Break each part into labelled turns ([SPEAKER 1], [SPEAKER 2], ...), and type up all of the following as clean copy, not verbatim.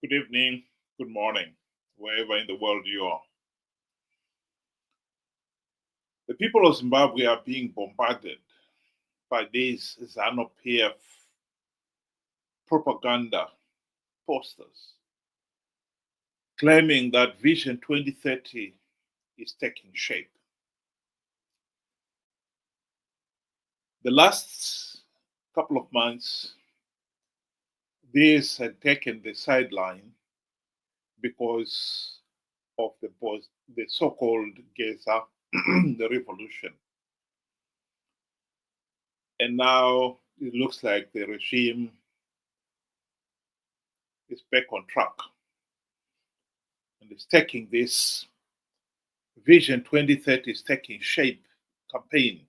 [SPEAKER 1] Good evening, good morning, wherever in the world you are. The people of Zimbabwe are being bombarded by these ZANU PF propaganda posters claiming that Vision 2030 is taking shape. The last couple of months, this had taken the sideline because of the so-called Geza, the revolution. And now it looks like the regime is back on track and is taking this Vision 2030 is taking shape campaign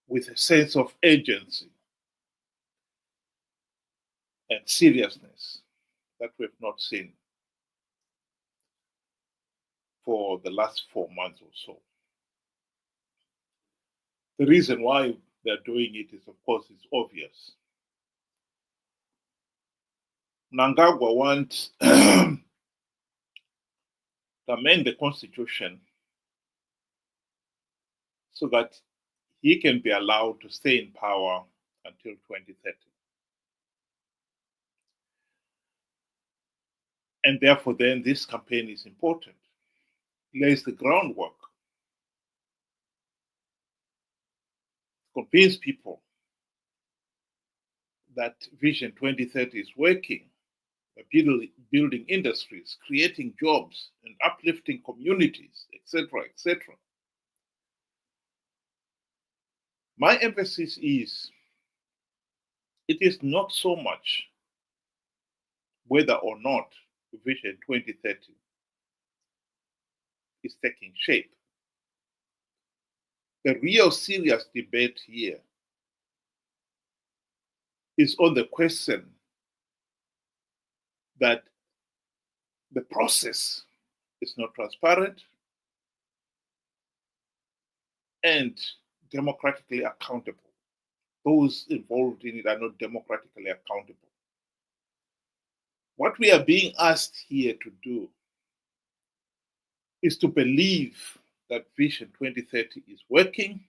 [SPEAKER 1] with a sense of urgency and seriousness that we've not seen for the last 4 months or so. The reason why they're doing it is, of course, it's obvious. Mnangagwa wants to amend the constitution so that he can be allowed to stay in power until 2030. And therefore, then, this campaign is important. It lays the groundwork, convince people that Vision 2030 is working, building industries, creating jobs, and uplifting communities, etc., etc. My emphasis is it is not so much whether or not Vision 2030 is taking shape. The real serious debate here is on the question that the process is not transparent and democratically accountable. Those involved in it are not democratically accountable. What we are being asked here to do is to believe that Vision 2030 is working,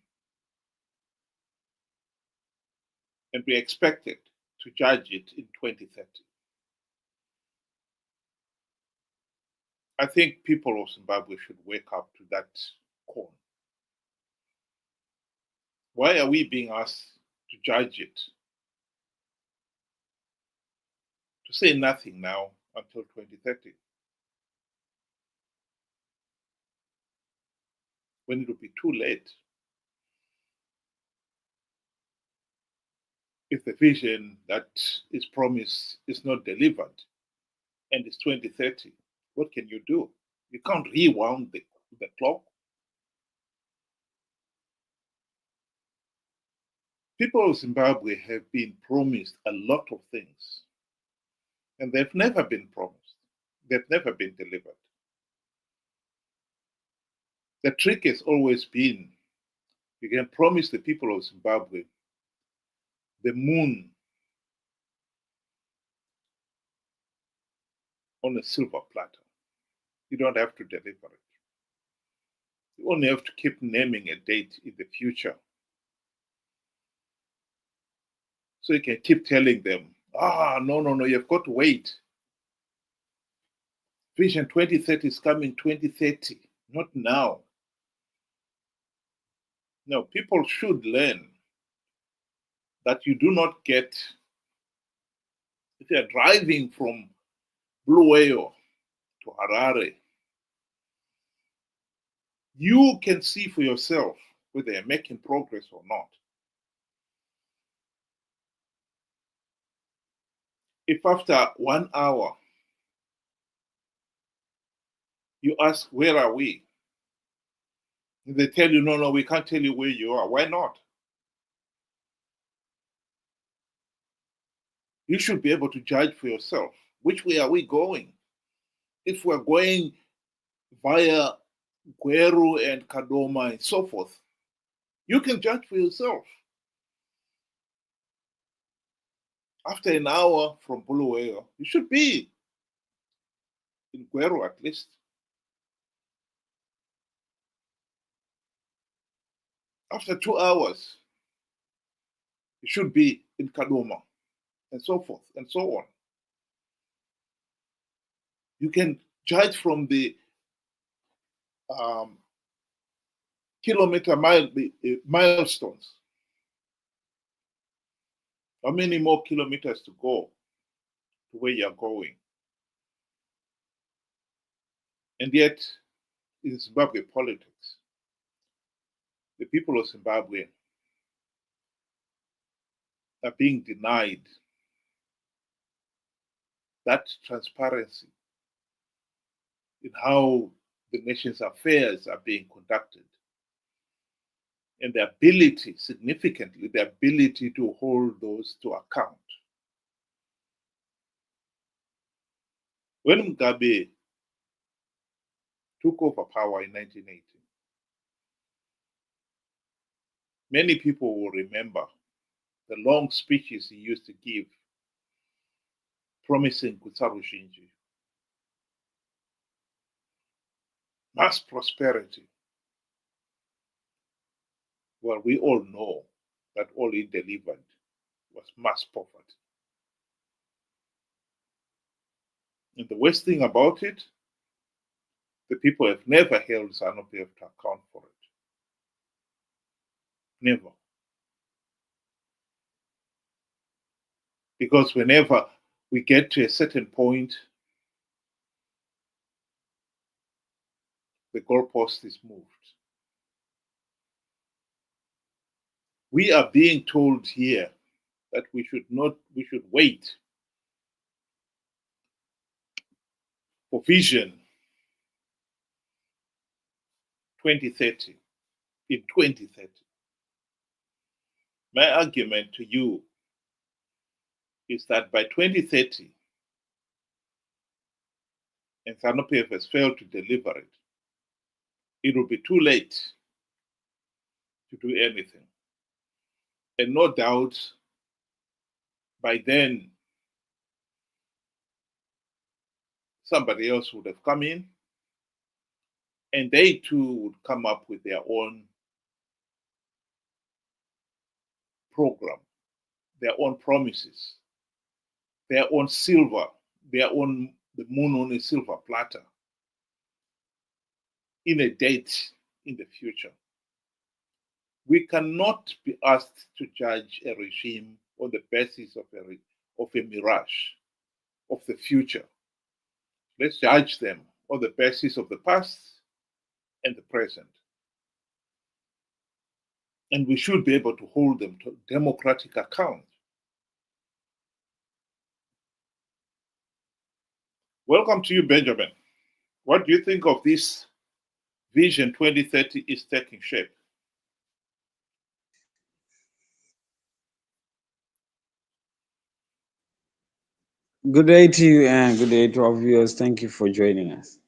[SPEAKER 1] and we expect it to judge it in 2030. I think people of Zimbabwe should wake up to that call. Why are we being asked to judge it? To say nothing now until 2030, when it will be too late. If the vision that is promised is not delivered and it's 2030, what can you do? You can't rewound the clock. People of Zimbabwe have been promised a lot of things, and they've never been promised. They've never been delivered. The trick has always been you can promise the people of Zimbabwe the moon on a silver platter. You don't have to deliver it. You only have to keep naming a date in the future. So you can keep telling them, no, you've got to wait. Vision 2030 is coming 2030, not now. No, people should learn that you do not get, if you're driving from Bulawayo to Harare, you can see for yourself whether you're making progress or not. If after 1 hour you ask, where are we? And they tell you, no, we can't tell you where you are. Why not? You should be able to judge for yourself. Which way are we going? If we're going via Gweru and Kadoma and so forth, you can judge for yourself. After an hour from Bulawayo, you should be in Guero at least. After 2 hours, you should be in Kadoma, and so forth and so on. You can judge from the um, milestones. How many more kilometers to go to where you're going? And yet, in Zimbabwe politics, the people of Zimbabwe are being denied that transparency in how the nation's affairs are being conducted, and the ability, significantly, the ability to hold those to account. When Mugabe took over power in 1980, many people will remember the long speeches he used to give promising Kutsarushinji, mass prosperity. Well, we all know that all he delivered was mass poverty. And the worst thing about it, the people have never held ZANU-PF to account for it. Never. Because whenever we get to a certain point, the goalpost is moved. We are being told here that we should wait for Vision 2030, in 2030. My argument to you is that by 2030, and ZANU-PF has failed to deliver it, it will be too late to do anything. And no doubt, by then, somebody else would have come in, and they too would come up with their own program, their own promises, their own silver, the moon on a silver platter, in a date in the future. We cannot be asked to judge a regime on the basis of a mirage of the future. Let's judge them on the basis of the past and the present. And we should be able to hold them to democratic account. Welcome to you, Benjamin. What do you think of this Vision 2030 is taking shape?
[SPEAKER 2] Good day to you and good day to our viewers. Thank you for joining us.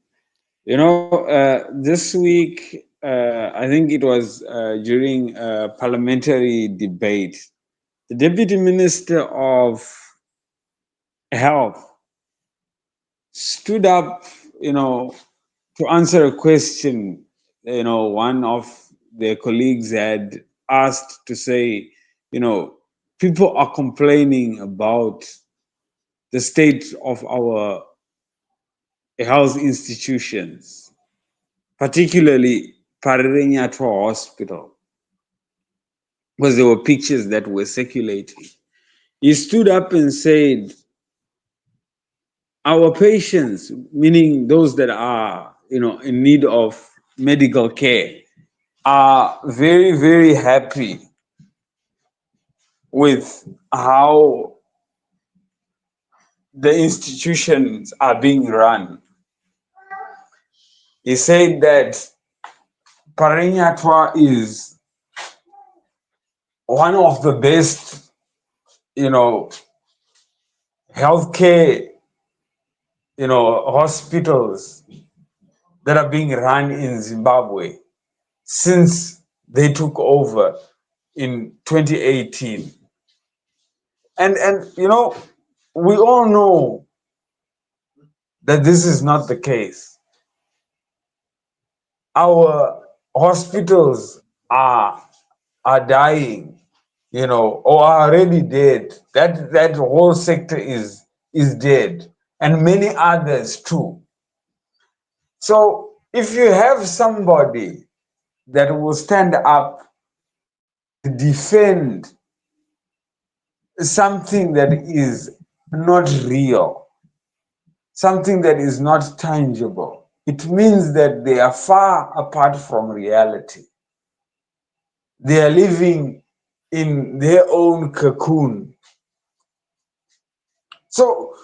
[SPEAKER 2] This week, I think it was during a parliamentary debate, the Deputy Minister of Health stood up, to answer a question, one of their colleagues had asked to say, people are complaining about the state of our health institutions, particularly Parirenyatwa Hospital, because there were pictures that were circulating. He stood up and said, our patients, meaning those that are, in need of medical care, are very, very happy with how the institutions are being run. He said that Parirenyatwa is one of the best, healthcare, hospitals that are being run in Zimbabwe since they took over in 2018. And we all know that this is not the case. Our hospitals are dying, or are already dead. That whole sector is dead, and many others too. So if you have somebody that will stand up and defend something that is not real, something that is not tangible, it means that they are far apart from reality. They are living in their own cocoon. So,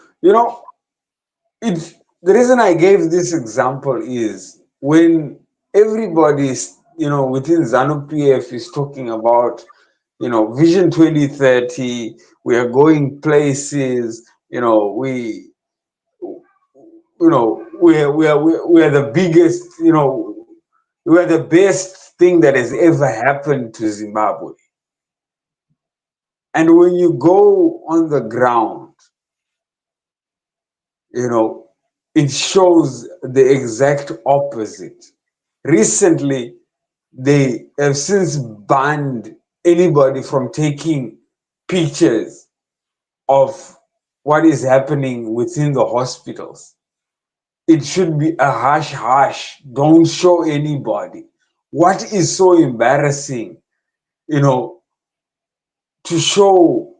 [SPEAKER 2] the reason I gave this example is when everybody is, within ZANU PF is talking about, Vision 2030, we are going places, we are the biggest, we are the best thing that has ever happened to Zimbabwe. And when you go on the ground, it shows the exact opposite. Recently, they have since banned anybody from taking pictures of what is happening within the hospitals. It should be a hush hush. Don't show anybody. What is so embarrassing, you know, to show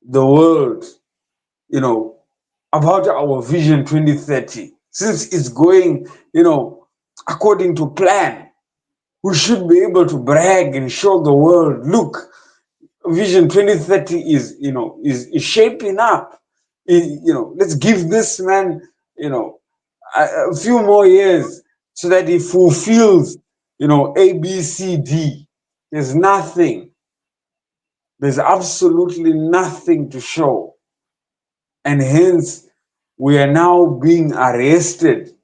[SPEAKER 2] the world, you know, about our Vision 2030? Since it's going, according to plan, we should be able to brag and show the world, look, Vision 2030 is shaping up. Let's give this man, a few more years so that he fulfills, A, B, C, D. There's nothing. There's absolutely nothing to show. And hence, we are now being arrested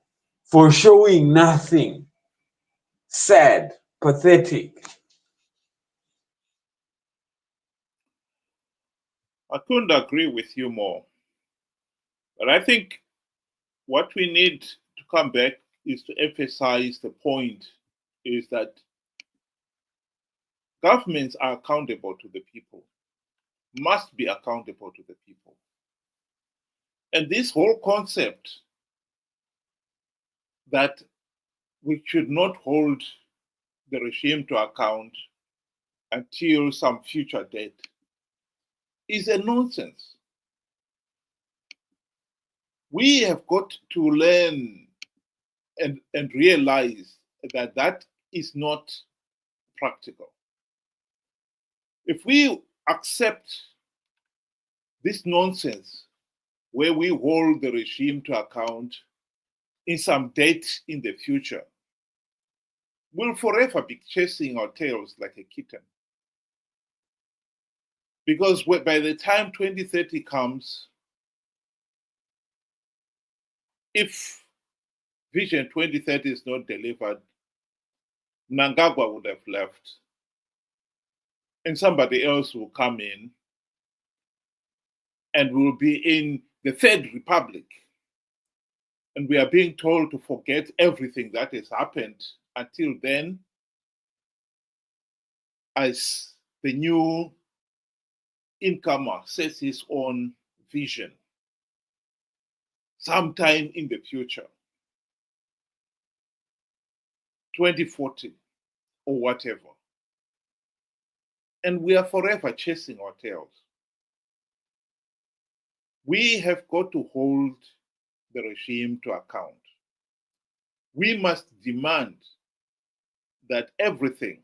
[SPEAKER 2] for showing nothing. Sad, pathetic.
[SPEAKER 1] I couldn't agree with you more. But I think what we need to come back is to emphasize the point is that governments are accountable to the people, must be accountable to the people. And this whole concept that we should not hold the regime to account until some future date is a nonsense. We have got to learn and realize that that is not practical. If we accept this nonsense where we hold the regime to account in some date in the future, we'll forever be chasing our tails like a kitten. Because by the time 2030 comes, if Vision 2030 is not delivered, Mnangagwa would have left, and somebody else will come in, and we'll be in the Third Republic. And we are being told to forget everything that has happened until then, as the new incomer sets his own vision sometime in the future, 2040 or whatever. And we are forever chasing our tails. We have got to hold the regime to account. We must demand that everything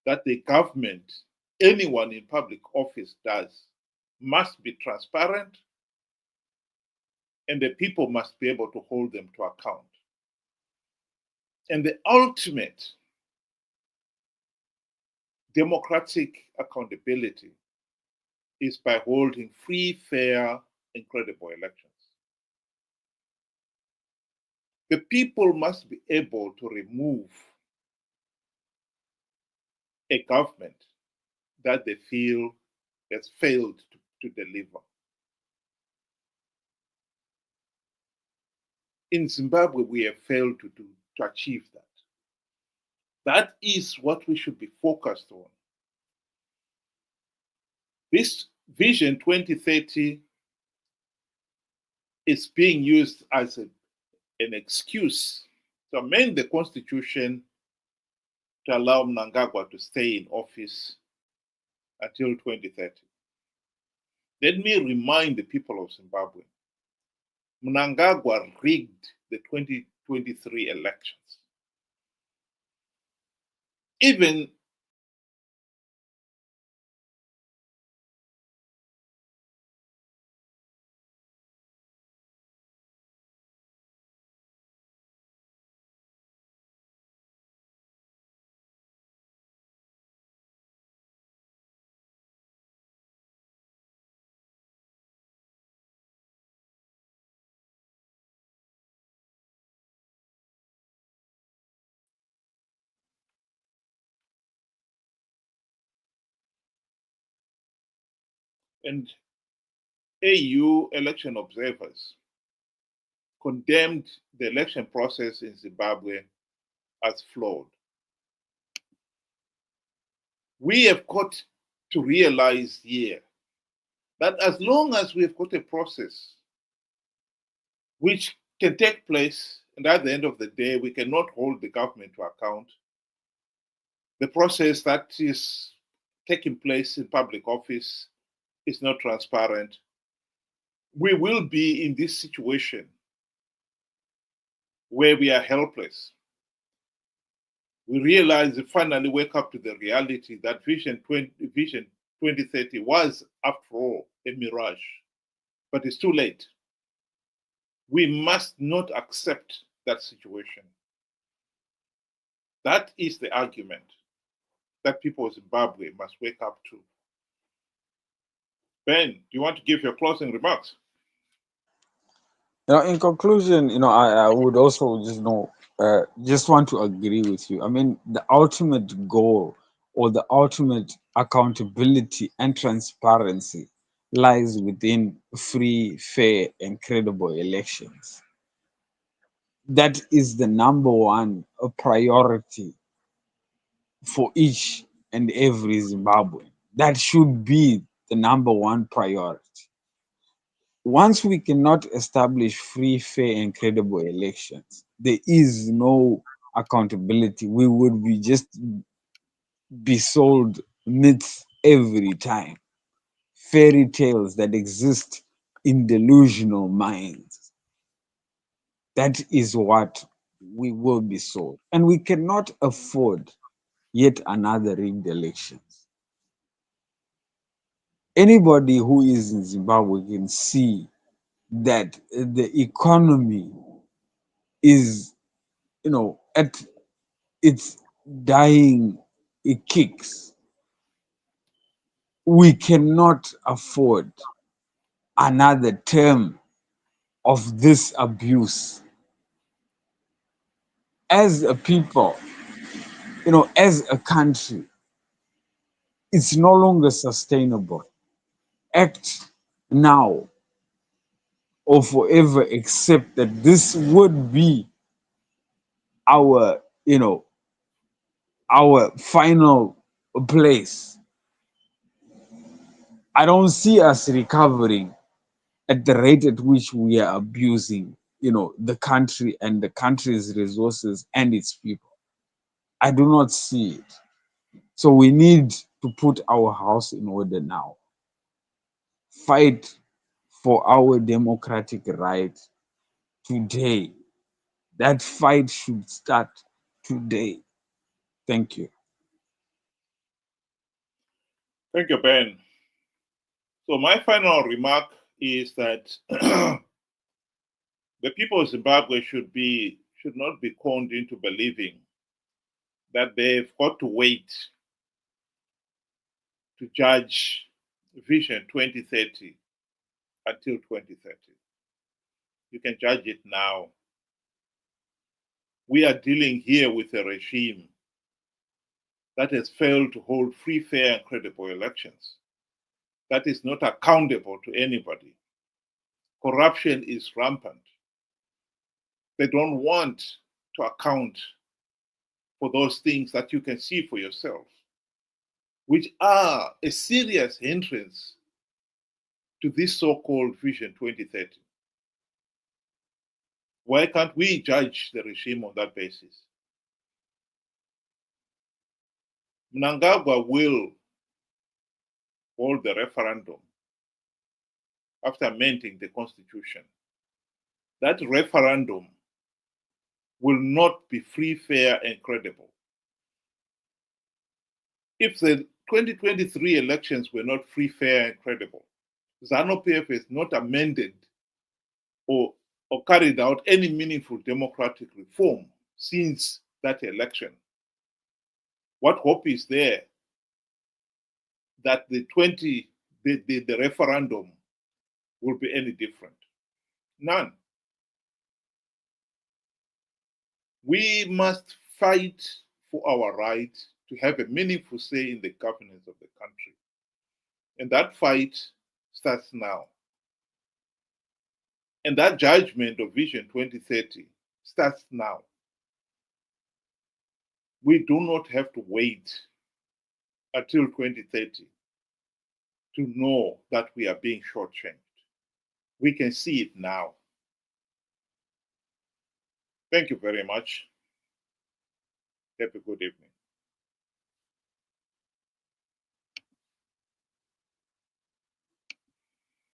[SPEAKER 1] that the government, anyone in public office does, must be transparent, and the people must be able to hold them to account. And the ultimate democratic accountability is by holding free, fair, and credible elections. The people must be able to remove a government that they feel has failed to deliver. In Zimbabwe, we have failed to achieve that. That is what we should be focused on. This Vision 2030 is being used as an excuse to amend the constitution to allow Mnangagwa to stay in office until 2030. Let me remind the people of Zimbabwe, Mnangagwa rigged the 2023 elections. Even and AU election observers condemned the election process in Zimbabwe as flawed. We have got to realize here that as long as we've got a process which can take place, and at the end of the day, we cannot hold the government to account, the process that is taking place in public office is not transparent, we will be in this situation where we are helpless. We realize and finally wake up to the reality that Vision 2030 was, after all, a mirage. But it's too late. We must not accept that situation. That is the argument that people of Zimbabwe must wake up to. Ben, do you want to give your closing remarks?
[SPEAKER 2] In conclusion, I would also just want to agree with you. I mean, the ultimate goal or the ultimate accountability and transparency lies within free, fair, and credible elections. That is the number one priority for each and every Zimbabwean. That should be the number one priority. Once we cannot establish free, fair, and credible elections, there is no accountability. We would be sold myths every time, fairy tales that exist in delusional minds. That is what we will be sold. And we cannot afford yet another rigged elections. Anybody who is in Zimbabwe can see that the economy is, at its dying kicks. We cannot afford another term of this abuse. As a people, as a country, it's no longer sustainable. Act now or forever accept that this would be our, our final place. I don't see us recovering at the rate at which we are abusing, the country and the country's resources and its people. I do not see it. So we need to put our house in order now. Fight for our democratic right today. That fight should start today. Thank you.
[SPEAKER 1] Thank you, Ben. So my final remark is that the people of Zimbabwe should not be conned into believing that they've got to wait to judge Vision 2030 until 2030. You can judge it now. We are dealing here with a regime that has failed to hold free, fair, and credible elections. that is not accountable to anybody. Corruption is rampant. They don't want to account for those things that you can see for yourself, which are a serious hindrance to this so-called Vision 2030. Why can't we judge the regime on that basis? Mnangagwa will hold the referendum after amending the constitution. That referendum will not be free, fair, and credible. If the 2023 elections were not free, fair, and credible, ZANU-PF has not amended or carried out any meaningful democratic reform since that election. What hope is there that the referendum will be any different? None. We must fight for our right to have a meaningful say in the governance of the country. And that fight starts now. And that judgment of Vision 2030 starts now. We do not have to wait until 2030 to know that we are being shortchanged. We can see it now. Thank you very much. Have a good evening.